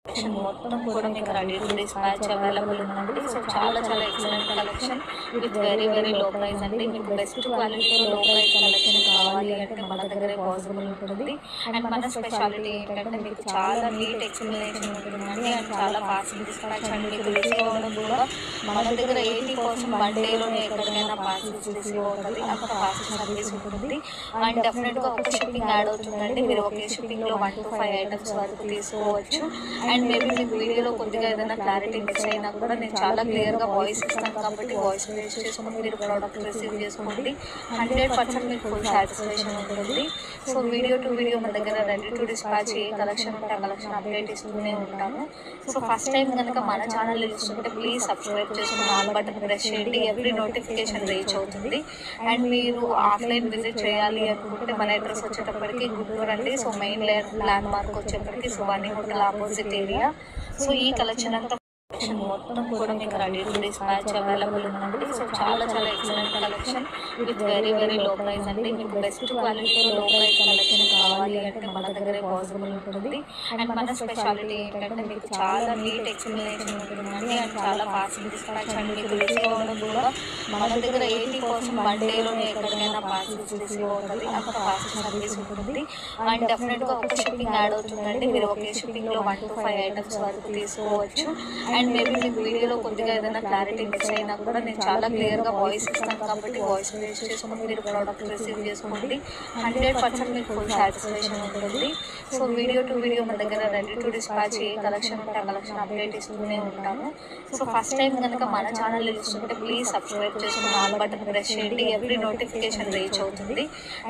Collection మొత్తం కూడా మీకు రెడీ టు డిస్పాచ్ అవైలబుల్ ఉందండి. సో చాలా చాలా excellent collection with very very low price అండి. మీకు బెస్ట్ క్వాలిటీతో లో ప్రైస్ కలెక్షన్ కావాలి అంటే మన దగ్గరే పాసిబుల్ ఉంటుంది. అండ్ మన స్పెషాలిటీ ఏంటంటే మీకు చాలా నీట్ ఎక్స్ప్లెనేషన్ ఉంటుందండి అండ్ చాలా ఫాస్ట్ డిస్పాచ్ అండ్ మీకు రిసీవ్ అవ్వడం కూడా మన దగ్గర 80% వన్ డేలోనే ఎక్కడికైనా పార్సిల్స్ రిసీవ్ అవుతుంది. అంత ఫాస్ట్ సర్వీస్ ఉంటుంది. అండ్ డెఫినెట్గా ఒక షిప్పింగ్ యాడ్ అవుతుందండి. మీరు ఒకే షిప్పింగ్లో 1 to 5 ఐటమ్స్ వరకు తీసుకోవచ్చు. అండ్ మేబీ మీకు వీడియోలో కొద్దిగా ఏదైనా క్లారిటీ మిస్ అయినా కూడా నేను చాలా క్లియర్గా వాయిస్ ఇస్తాను కాబట్టి వాయిస్ బేస్ చేసుకుని మీరు ప్రోడక్ట్ రిసీవ్ చేసుకోండి. 100% మీకు ఫుల్ సాటిస్ఫాక్షన్ ఉంటుంది. సో వీడియో టు వీడియో మన దగ్గర ready to dispatch A collection ఉంటే ఆ కలెక్షన్ అప్డేట్ ఇస్తూనే ఉంటాము. సో ఫస్ట్ టైం కనుక మన ఛానల్ చూస్తుంటే ప్లీజ్ సబ్స్క్రైబ్ చేసుకుని ఆల్ బటన్ ప్రెస్ చేయండి. ఎవ్రీ నోటిఫికేషన్ రీచ్ అవుతుంది. అండ్ మీరు ఆఫ్లైన్ విజిట్ చేయాలి అనుకుంటే మన అడ్రస్ వచ్చేటప్పటికి గుంటూరు అండి. సో మెయిన్ ల్యాండ్ మార్క్ వచ్చేప్పటికి Subani hotel opposite area. So ఈ కలెక్షన్ అంతా మొత్తం కూడా మీకు రెడీ టు డిస్పాచ్ అవైలబుల్ ఉందండి. సో చాలా చాలా excellent collection with very very low price అండి. మీకు బెస్ట్ క్వాలిటీతో లో ప్రైస్ కలెక్షన్ కావాలి అంటే మన దగ్గరే పాసిబుల్ ఉంటుంది. అండ్ మన స్పెషాలిటీ ఏంటంటే మీకు చాలా నీట్ ఎక్స్ప్లెనేషన్ ఉంటుందండి అండ్ చాలా ఫాస్ట్ డిస్పాచ్ అండ్ మీకు రిసీవ్ అవ్వడం కూడా మన దగ్గర 80% వన్ డేలోనే ఎక్కడికైనా పార్సిల్స్ రిసీవ్ అవుతుంది. అంత ఫాస్ట్ సర్వీస్ ఉంటుంది. అండ్ డెఫినెట్గా ఒక షిప్పింగ్ యాడ్ అవుతుందండి. మీరు ఒకే షిప్పింగ్లో 1 to 5 ఐటమ్స్ వరకు తీసుకోవచ్చు. అండ్ మేబీ మీకు వీడియోలో కొద్దిగా ఏదైనా క్లారిటీ మిస్ అయినా కూడా నేను చాలా క్లియర్గా వాయిస్ ఇస్తాను కాబట్టి వాయిస్ బేస్ చేసుకుని మీరు ప్రోడక్ట్ రిసీవ్ చేసుకోండి. 100% మీకు ఫుల్ సాటిస్ఫాక్షన్ ఉంటుంది. సో వీడియో టు వీడియో మన దగ్గర ready to dispatch A collection ఉంటే ఆ కలెక్షన్ అప్డేట్ ఇస్తూనే ఉంటాము. సో ఫస్ట్ టైం కనుక మన ఛానల్ చూస్తుంటే ప్లీజ్ సబ్స్క్రైబ్ చేసుకుని ఆల్ బటన్ ప్రెస్ చేయండి. ఎవ్రీ నోటిఫికేషన్ రీచ్ అవుతుంది.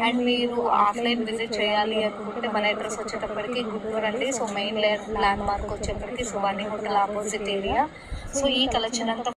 అండ్ మీరు ఆఫ్లైన్ విజిట్ చేయాలి అనుకుంటే మన అడ్రస్ వచ్చేటప్పటికి గుంటూరు అండి. సో మెయిన్ ల్యాండ్ మార్క్ వచ్చేప్పటికి Subani hotel opposite area. So ఈ కలెక్షన్ అంతా